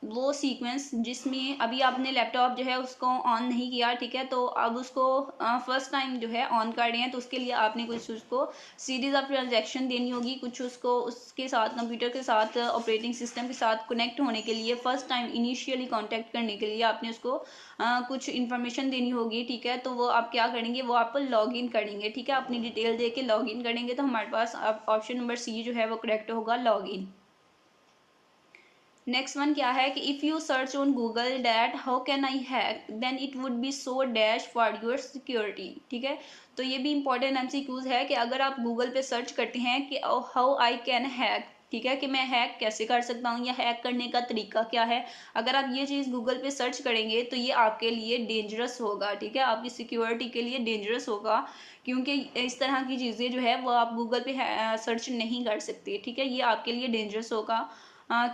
वो सीक्वेंस जिसमें अभी आपने लैपटॉप जो है उसको ऑन नहीं किया, ठीक है, तो अब उसको फर्स्ट टाइम जो है ऑन कर रहे हैं, तो उसके लिए आपने कुछ उसको सीरीज ऑफ ट्रांजैक्शन देनी होगी, कुछ उसको उसके साथ कंप्यूटर के साथ ऑपरेटिंग सिस्टम के साथ कनेक्ट होने के लिए फर्स्ट टाइम इनिशियली कॉन्टैक्ट करने के लिए आपने उसको कुछ इन्फॉर्मेशन देनी होगी, ठीक है। तो वो आप क्या करेंगे, वो आप लॉग इन करेंगे, ठीक है, अपनी डिटेल दे के लॉग इन करेंगे। तो हमारे पास ऑप्शन नंबर सी जो है वो करेक्ट होगा, लॉग इन। नेक्स्ट वन क्या है कि if you search on Google that how can I hack then it would be so dash for your security, ठीक है। तो ये भी इंपॉर्टेंट एमसीक्यूज है कि अगर आप गूगल पे सर्च करते हैं कि हाउ आई कैन हैक, ठीक है, कि मैं हैक कैसे कर सकता हूँ या हैक करने का तरीका क्या है, अगर आप ये चीज़ गूगल पे सर्च करेंगे तो ये आपके लिए डेंजरस होगा, ठीक है, आपकी सिक्योरिटी के लिए डेंजरस होगा, क्योंकि इस तरह की चीज़ें जो है वो आप गूगल पे सर्च नहीं कर सकते, ठीक है। ये आपके लिए डेंजरस होगा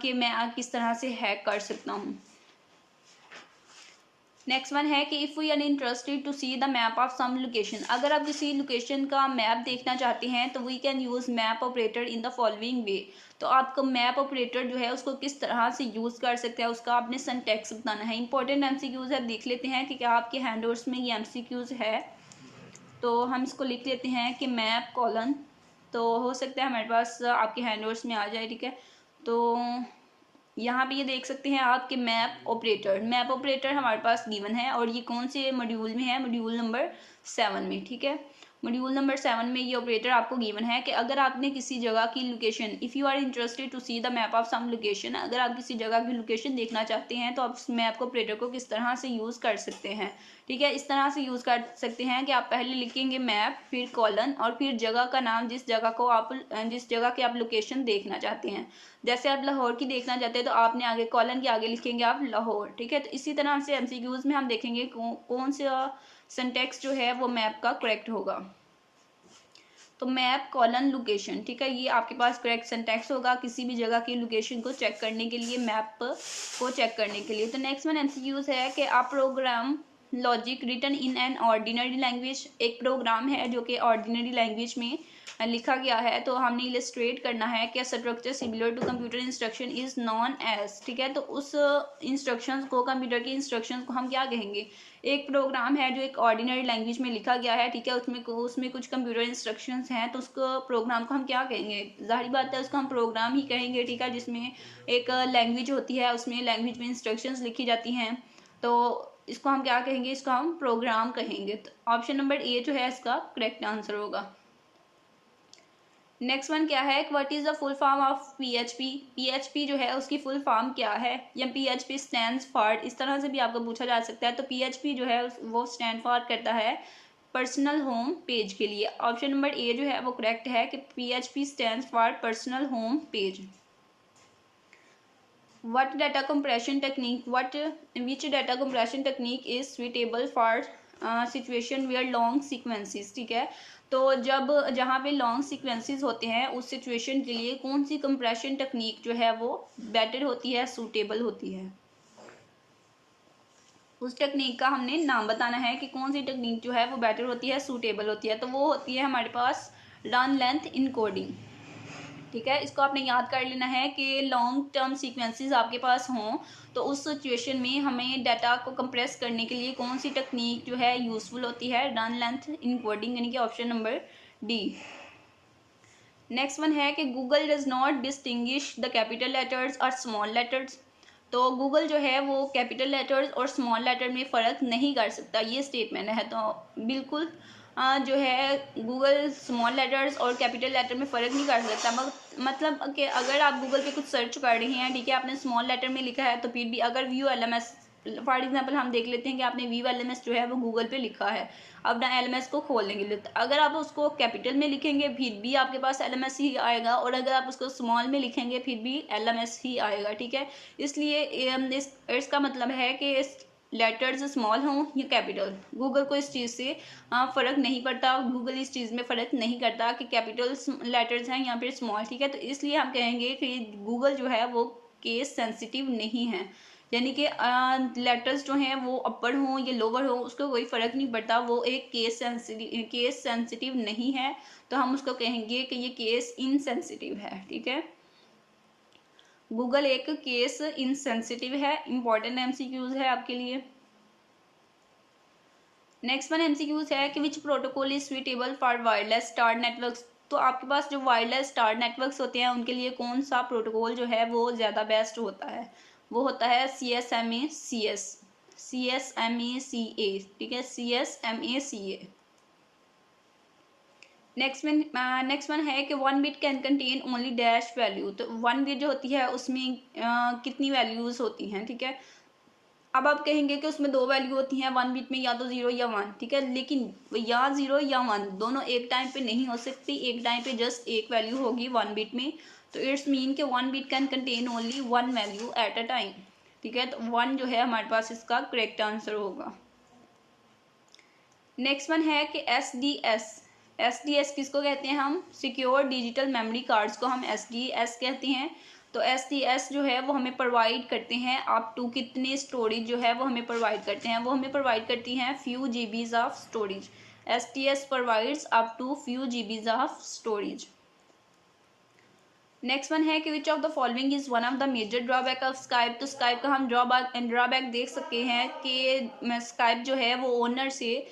कि मैं किस तरह से हैक कर सकता हूँ। नेक्स्ट वन है कि if we are interested to see the map of some location, अगर आप किसी लोकेशन का मैप देखना चाहते हैं तो we can use map operator in the following way. तो आपको मैप ऑपरेटर जो है उसको किस तरह से यूज़ कर सकते हैं, उसका आपने सिंटैक्स बताना है। इंपॉर्टेंट एमसीक्यूज़ है, देख लेते हैं कि क्या आपके हैंडआउट्स में ये एमसीक्यूज़ है। तो हम इसको लिख लेते हैं कि मैप कॉलन, तो हो सकता है हमारे पास आपके हैंडआउट्स में आ जाए, ठीक है। तो यहाँ पे ये देख सकते हैं आप कि मैप ऑपरेटर हमारे पास गिवन है और ये कौन से मॉड्यूल में है, मॉड्यूल नंबर 7 में, ठीक है। मॉड्यूल नंबर 7 में ये ऑपरेटर आपको गिवन है कि अगर आपने किसी जगह की location, if you are interested to see the map of some location, अगर आप किसी जगह की लोकेशन देखना चाहते हैं तो आप उस मैप ऑपरेटर को किस तरह से यूज़ कर सकते हैं, ठीक है। इस तरह से यूज़ कर सकते हैं कि आप पहले लिखेंगे मैप, फिर कॉलन और फिर जगह का नाम, जिस जगह की आप लोकेशन देखना चाहते हैं। जैसे आप लाहौर की देखना चाहते हैं तो आपने आगे कॉलन के आगे लिखेंगे आप लाहौर, ठीक है। तो इसी तरह से एमसीक्यूज में हम देखेंगे कौन सा सिंटैक्स जो है वो मैप का करेक्ट होगा। तो मैप कॉलन लोकेशन, ठीक है, ये आपके पास करेक्ट सिंटैक्स होगा किसी भी जगह की लोकेशन को चेक करने के लिए, मैप को चेक करने के लिए। तो नेक्स्ट वन एमसीक्यूज है कि आप program logic written in an ordinary language, एक प्रोग्राम है जो कि ऑर्डिनरी लैंग्वेज में लिखा गया है। तो हमने इलस्ट्रेट करना है कि structure similar to computer instruction is known as, ठीक है। तो उस इंस्ट्रक्शंस को, कंप्यूटर की इंस्ट्रक्शंस को हम क्या कहेंगे, एक प्रोग्राम है जो एक ऑर्डिनरी लैंग्वेज में लिखा गया है, ठीक है, उसमें कुछ कंप्यूटर इंस्ट्रक्शंस हैं, तो उसको प्रोग्राम को हम क्या कहेंगे, जाहिर बात है उसको हम प्रोग्राम ही कहेंगे, ठीक है, जिसमें एक लैंग्वेज होती है, उसमें लैंग्वेज में इंस्ट्रक्शंस लिखी जाती हैं, तो इसको हम क्या कहेंगे, इसको हम प्रोग्राम कहेंगे। तो ऑप्शन नंबर ए जो है इसका करेक्ट आंसर होगा। नेक्स्ट वन क्या है, what is the full form of PHP, PHP जो है उसकी फुल फॉर्म क्या है, या पीएचपी स्टैंड्स फॉर, इस तरह से भी आपको पूछा जा सकता है। तो पीएचपी जो है वो स्टैंड फॉर करता है पर्सनल होम पेज के लिए। ऑप्शन नंबर ए जो है वो करेक्ट है कि PHP stands for personal home page. What data compression technique, which data compression technique is suitable for situation where long sequences, ठीक है। तो जब जहाँ पे लॉन्ग सीक्वेंसेस होते हैं उस सिचुएशन के लिए कौन सी कंप्रेशन टेक्निक जो है वो बेटर होती है, सूटेबल होती है। उस टेक्निक का हमने नाम बताना है कि कौन सी टेक्निक जो है वो बेटर होती है, सूटेबल होती है। तो वो होती है हमारे पास रन लेंथ इनकोडिंग, ठीक है। इसको आपने याद कर लेना है कि लॉन्ग टर्म सीक्वेंसेस आपके पास हों तो उस सिचुएशन में हमें डाटा को कंप्रेस करने के लिए कौन सी टेक्निक जो है यूज़फुल होती है, रन लेंथ इनकोडिंग, यानी कि option number D. Next one है कि Google does not distinguish the capital letters और स्मॉल लेटर्स। तो गूगल जो है वो कैपिटल लेटर्स और स्मॉल लेटर में फ़र्क नहीं कर सकता, ये स्टेटमेंट है। तो बिल्कुल जो है गूगल स्मॉल लेटर्स और कैपिटल लेटर में फ़र्क नहीं कर सकता। मतलब कि अगर आप गूगल पे कुछ सर्च कर रहे हैं, ठीक है, आपने स्मॉल लेटर में लिखा है तो फिर भी अगर व्यू एलएमएस, फॉर एग्जांपल हम देख लेते हैं कि आपने व्यू एलएमएस जो है वो गूगल पे लिखा है, अब ना एलएमएस को खोलने के लिए, तो अगर आप उसको कैपिटल में लिखेंगे फिर भी आपके पास एलएमएस ही आएगा, और अगर आप उसको स्मॉल में लिखेंगे फिर भी एलएमएस ही आएगा, ठीक है। इसलिए इसका मतलब है कि लेटर्स स्मॉल हों या कैपिटल, गूगल को इस चीज़ से फ़र्क नहीं पड़ता, गूगल इस चीज़ में फ़र्क नहीं करता कि कैपिटल लेटर्स हैं या फिर स्मॉल, ठीक है। तो इसलिए हम कहेंगे कि गूगल जो है वो केस सेंसिटिव नहीं है, यानी कि लेटर्स जो हैं वो अपर हों या लोअर हो उसको कोई फ़र्क नहीं पड़ता, वो एक केस सेंसिटिव नहीं है, तो हम उसको कहेंगे कि ये केस इनसेंसिटिव है। ठीक है, गूगल एक केस इनसेंसिटिव है। इंपॉर्टेंट एमसीक्यूज है आपके लिए। नेक्स्ट वन एमसीक्यूज है कि विच protocol is suitable for wireless star networks. तो आपके पास जो वायरलेस स्टार नेटवर्क्स होते हैं उनके लिए कौन सा प्रोटोकॉल जो है वो ज़्यादा बेस्ट होता है, वो होता है CSMA/CA। ठीक है, CSMA/CA। नेक्स्ट वन है कि 1 bit can contain only dash value. तो 1 बिट जो होती है उसमें कितनी वैल्यूज होती हैं। ठीक है, अब आप कहेंगे कि उसमें 2 वैल्यू होती हैं 1 बिट में, या तो 0 या 1। ठीक है, लेकिन या 0 या 1 दोनों एक टाइम पे नहीं हो सकती, एक टाइम पे जस्ट एक वैल्यू होगी 1 बिट में। तो इट्स मीन कि 1 bit can contain only 1 value at a time. ठीक है, तो 1 जो है हमारे पास इसका करेक्ट आंसर होगा। नेक्स्ट वन है कि एसडीएस किसको कहते हैं हम, सिक्योर डिजिटल मेमोरी कार्ड्स को हम एसडीएस कहते हैं। तो एसडीएस जो है वो हमें प्रोवाइड करते हैं अप टू कितने स्टोरेज जो है वो हमें प्रोवाइड करते हैं, वो हमें प्रोवाइड करती हैं few GBs of storage. SDS provides up to few GBs of storage. Next one है कि which of the following is one of the major drawback of Skype. तो स्काइप का हम ड्रॉबैक देख सकते हैं कि स्काइप जो है वो ओनर से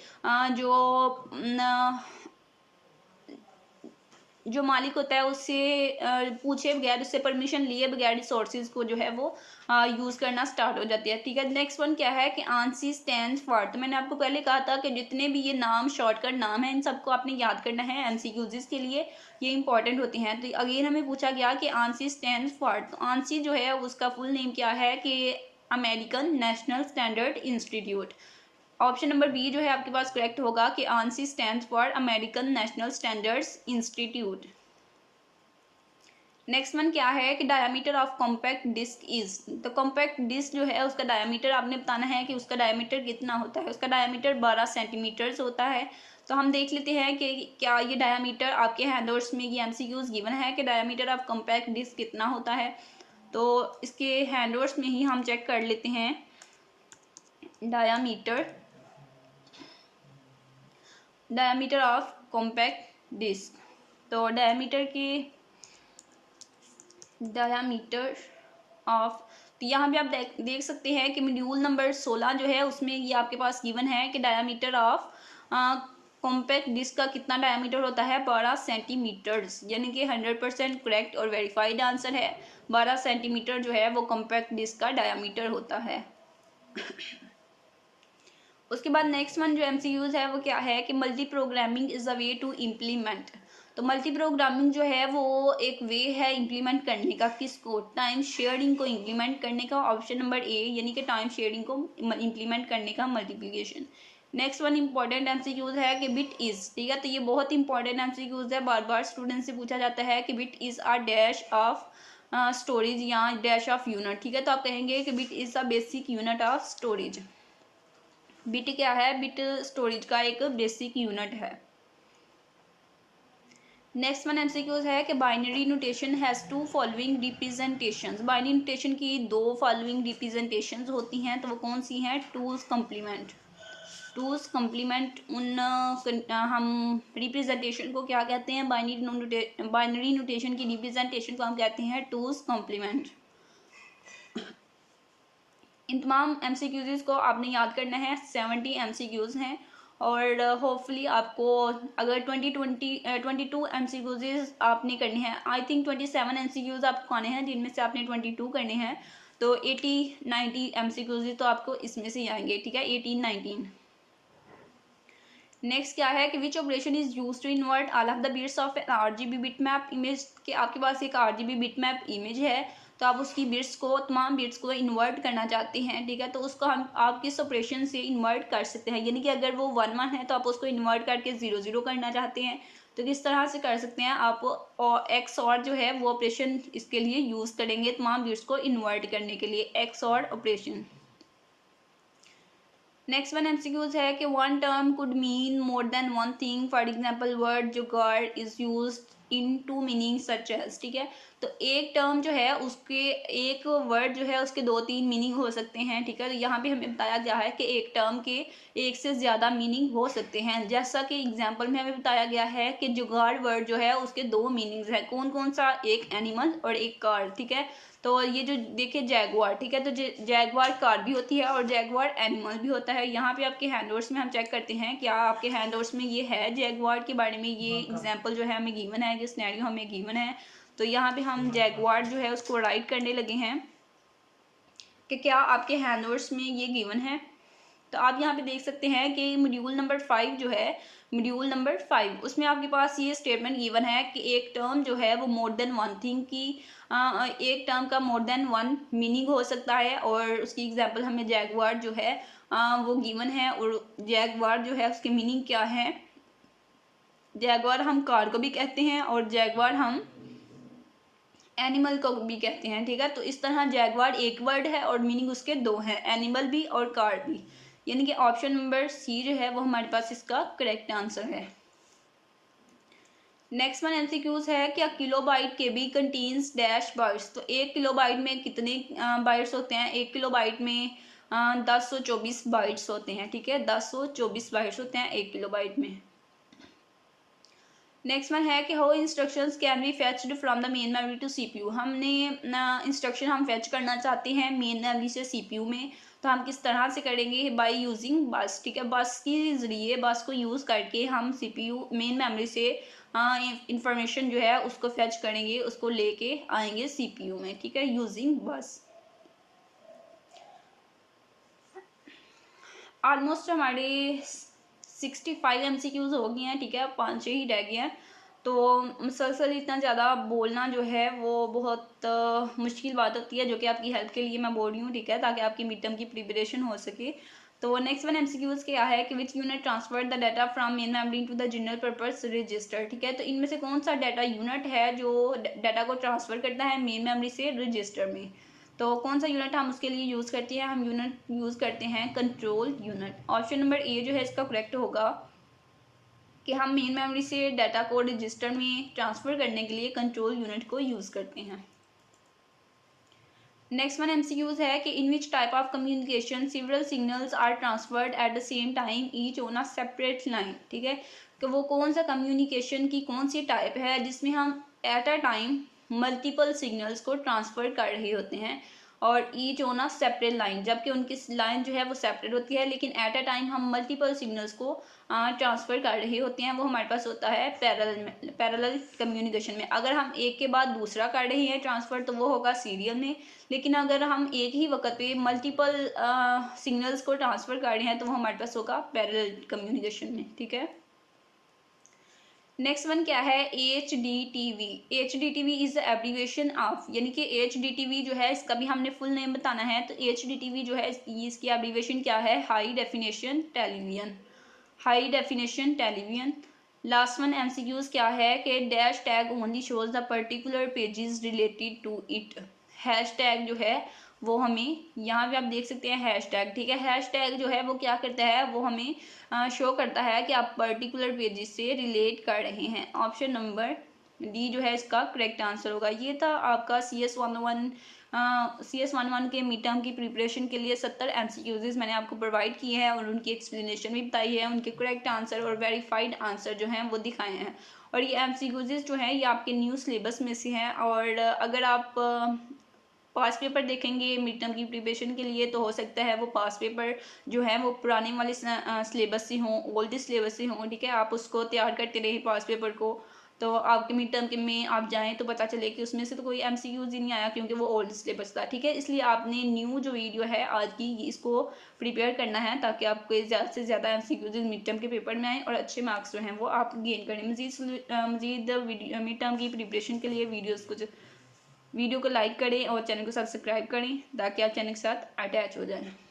जो मालिक होता है उससे पूछे बगैर, उससे परमिशन लिए बगैर रिसोर्सेज को जो है वो यूज़ करना स्टार्ट हो जाती है। ठीक है, नेक्स्ट वन क्या है कि आंसी स्टैंड्स फॉर। तो मैंने आपको पहले कहा था कि जितने भी ये नाम शॉर्टकट नाम है इन सबको आपने याद करना है एमसीक्यूज के लिए, ये इंपॉर्टेंट होती हैं। तो अगेन हमें पूछा गया कि आंसी स्टैंड्स फॉर। तो आंसी जो है उसका फुल नेम क्या है कि American National Standard Institute. Option number B जो है आपके पास करेक्ट होगा कि ANSI stands for American National Standards Institute. Next one क्या है कि diameter of compact disk is. तो कॉम्पैक्ट डिस्क जो है उसका डायमीटर आपने बताना है कि उसका डायमीटर कितना होता है। उसका डायमीटर 12 सेंटीमीटर्स होता है। तो हम देख लेते हैं कि क्या ये डायमीटर आपके हैंडआउट्स में ये एमसीक्यूज गिवन है कि डायमीटर ऑफ कॉम्पैक्ट डिस्क कितना होता है। तो इसके हैंडआउट्स में ही हम चेक कर लेते हैं डायमीटर ऑफ कॉम्पैक्ट डिस्क। तो डायमीटर ऑफ, तो यहाँ पे आप देख सकते हैं कि मॉड्यूल नंबर 16 जो है उसमें ये आपके पास गिवन है कि डायमीटर ऑफ कॉम्पैक्ट डिस्क का कितना डायमीटर होता है, 12 सेंटीमीटर्स, यानी कि 100% करेक्ट और वेरीफाइड आंसर है। 12 सेंटीमीटर जो है वो कॉम्पैक्ट डिस्क का डायमीटर होता है। उसके बाद नेक्स्ट वन जो एमसीक्यूज है वो क्या है कि multi programming is a way to implement. तो मल्टी प्रोग्रामिंग जो है वो एक वे है इम्प्लीमेंट करने का, किसको, टाइम शेयरिंग को इम्प्लीमेंट करने का। ऑप्शन नंबर ए, यानी कि टाइम शेयरिंग को इम्प्लीमेंट करने का multiplication. Next one important MCQs है कि बिट इज। ठीक है, तो ये बहुत इंपॉर्टेंट एमसीक्यूज है, बार बार स्टूडेंट से पूछा जाता है कि bit is a dash of storage या डैश ऑफ यूनिट। ठीक है, तो आप कहेंगे कि bit is a basic unit of storage. Bit क्या है, बिट स्टोरेज का एक बेसिक यूनिट है। नेक्स्ट वन एमसीक्यूज है कि binary notation has two following representations. Binary notation की 2 फॉलोइंग रिप्रेजेंटेशंस होती हैं, तो वो कौन सी हैं, टूज कम्प्लीमेंट। हम रिप्रेजेंटेशन को क्या कहते हैं, बाइनरी नोटेशन की रिप्रेजेंटेशन को हम कहते हैं टूज कम्प्लीमेंट। इन तमाम एमसीक्यूज को आपने याद करना है, 70 एमसीक्यूज हैं और होपफुली आपको अगर 22 एमसीक्यूज आपने करने हैं, आई थिंक 27 एमसीक्यूज आपको आने हैं जिनमें से आपने 22 करने हैं, तो 80-90 एमसीक्यूज तो आपको इसमें से आएंगे। ठीक है, 18-19। नेक्स्ट क्या है कि which operation is use to invert all of the bits of an RGB bitmap image. कि आपके पास एक आरजीबी बिटमैप इमेज है, तो आप उसकी बिट्स को, तमाम बिट्स को इन्वर्ट करना चाहते हैं। ठीक है, तो उसको आप किस ऑपरेशन से इन्वर्ट कर सकते हैं, यानी कि अगर वो 1-1 है तो आप उसको इन्वर्ट करके 0-0 करना चाहते हैं, तो किस तरह से कर सकते हैं आप, और एक्स और जो है वो ऑपरेशन इसके लिए यूज़ करेंगे तमाम बिट्स को इन्वर्ट करने के लिए, एक्स और ऑपरेशन। नेक्स्ट वन एमसीक्यूज है कि 1 term could mean more than 1 thing. For example word jugaad is use in two meaning such as, ठीक है। तो एक टर्म जो है उसके, एक वर्ड जो है उसके 2-3 मीनिंग हो सकते हैं, ठीक है। तो यहाँ पे हमें बताया गया है कि एक टर्म के एक से ज़्यादा मीनिंग हो सकते हैं। जैसा कि एग्जाम्पल में हमें बताया गया है कि जुगाड़ वर्ड जो है उसके 2 मीनिंग्स हैं। कौन कौन सा? एक एनिमल और एक कार, ठीक है। तो ये जो देखिए जैगुआर, ठीक है, तो जैगुआर कार भी होती है और जैगुआर एनिमल भी होता है। यहाँ पे आपके हैंडवर्ड्स में हम चेक करते हैं क्या आपके हैंडवर्ड्स में ये है जैगुआर के बारे में, ये एग्जाम्पल जो है हमें गिवन है, ये सिनेरियो हमें गिवन है। तो यहाँ पे हम जैगुआर जो है उसको राइट करने लगे हैं कि क्या आपके हैंडवर्ड्स में ये गिवन है। तो आप यहाँ पे देख सकते हैं कि मॉड्यूल नंबर 5 जो है, मॉड्यूल नंबर 5 उसमें आपके पास ये स्टेटमेंट गिवन है कि एक टर्म जो है वो मोर देन वन थिंग की, एक टर्म का मोर देन वन मीनिंग हो सकता है। और उसकी एग्जांपल हमें जैगुआर जो है वो गिवन है। और जैगुआर जो है उसके मीनिंग क्या है? जैगुआर हम कार को भी कहते हैं और जैगुआर हम एनिमल को भी कहते हैं, ठीक है। तो इस तरह जैगुआर एक वर्ड है और मीनिंग उसके 2 हैं, एनिमल भी और कार भी। यानी कि ऑप्शन नंबर सी जो है वो हमारे पास इसका करेक्ट आंसर है। नेक्स्ट वन एमसीक्यूज है, क्या किलोबाइट के बी कंटेन्स डैश बाइट्स। तो 1 किलोबाइट में कितने बाइट्स होते हैं? 1 किलोबाइट में 1024 बाइट्स होते हैं, ठीक है। 1024 बाइट्स होते हैं 1 किलोबाइट में। नेक्स्ट वन है कि how instructions can be fetched from the main memory to CPU. हमने इंस्ट्रक्शन हम फेच करना चाहते हैं मेन मेमोरी से सीपीयू में, तो हम किस तरह से करेंगे? बाय यूजिंग बस, ठीक है। बस के ज़रिए, बस को यूज़ करके हम सीपीयू मेन मेमोरी से इंफॉर्मेशन जो है उसको फेच करेंगे, उसको लेके आएंगे सीपीयू में, ठीक है, यूजिंग बस। ऑलमोस्ट हमारे 65 एमसीक्यूज हो गए हैं, ठीक है, 5 ही रह गए हैं। तो मुसलसल इतना ज़्यादा बोलना जो है वो बहुत मुश्किल बात होती है, जो कि आपकी हेल्प के लिए मैं बोल रही हूँ, ठीक है, ताकि आपकी मिड टर्म की प्रिपरेशन हो सके। तो नेक्स्ट वन एमसीक्यूज क्या है कि which unit transfer the data from main memory to the general purpose register, ठीक है। तो इनमें से कौन सा डाटा यूनिट है जो डाटा को ट्रांसफर करता है मेन मेमोरी से रजिस्टर में? तो कौन सा यूनिट हम उसके लिए यूज़ करते हैं? हम यूनिट यूज़ करते हैं control unit. Option number A जो है इसका करेक्ट होगा कि हम मेन मेमोरी से डाटा को रजिस्टर में ट्रांसफ़र करने के लिए कंट्रोल यूनिट को यूज़ करते हैं। नेक्स्ट वन एमसीक्यूज है कि in which type of communication several signals are transferred at the same time each on a separate line, ठीक है। कि वो कौन सा कम्युनिकेशन की कौन सी टाइप है जिसमें हम at a time multiple signals को ट्रांसफ़र कर रहे होते हैं और each on a separate line, जबकि उनकी लाइन जो है वो सेपरेट होती है, लेकिन एट अ टाइम हम मल्टीपल सिग्नल्स को ट्रांसफ़र कर रहे होते हैं। वो हमारे पास होता है पैरेलल कम्युनिकेशन में। अगर हम एक के बाद दूसरा कर रहे हैं ट्रांसफ़र तो वो होगा सीरियल में, लेकिन अगर हम एक ही वक्त पे मल्टीपल सिग्नल्स को ट्रांसफ़र कर रहे हैं तो वो हमारे पास होगा पैरेलल कम्युनिकेशन में, ठीक है। नेक्स्ट वन क्या है? HDTV। HDTV is the abbreviation of, यानी कि HDTV जो है इसका भी हमने फुल नेम बताना है। तो HDTV जो है इसकी एब्रीविएशन क्या है? High definition television, high definition television. Last one MCQs क्या है कि dash tag only shows the particular pages related to it. Hash tag जो है वो हमें, यहाँ पे आप देख सकते हैं हैश टैग, ठीक है। हैश टैग जो है वो क्या करता है? वो हमें शो करता है कि आप पर्टिकुलर पेजेस से रिलेट कर रहे हैं। ऑप्शन नंबर डी जो है इसका करेक्ट आंसर होगा। ये था आपका CS11 के मिड टर्म की प्रिपरेशन के लिए 70 एमसीक्यूज मैंने आपको प्रोवाइड किए हैं और उनकी एक्सप्लेनेशन भी बताई है, उनके करेक्ट आंसर और वेरीफाइड आंसर जो हैं वो दिखाए हैं। और ये एमसीक्यूज जो हैं ये आपके न्यू सिलेबस में से हैं। और अगर आप पास पेपर देखेंगे मिड टर्म की प्रिपरेशन के लिए तो हो सकता है वो पास पेपर जो है वो पुराने वाले सिलेबस से हों, ओल्ड सिलेबस से हों, ठीक है। आप उसको तैयार करते रहे पास पेपर को, तो आपके मिड टर्म के में आप जाएं तो पता चले कि उसमें से तो कोई एमसीक्यूज ही नहीं आया क्योंकि वो ओल्ड सिलेबस था, ठीक है। इसलिए आपने न्यू जो वीडियो है आज की इसको प्रिपेयर करना है ताकि आपको ज़्यादा से ज़्यादा एमसीक्यूज मिड टर्म के पेपर में आए और अच्छे मार्क्स जो हैं वो आप गेन करें। मजीद मिड टर्म की प्रिपरेशन के लिए वीडियो को लाइक करें और चैनल को सब्सक्राइब करें ताकि आप चैनल के साथ अटैच हो जाएं।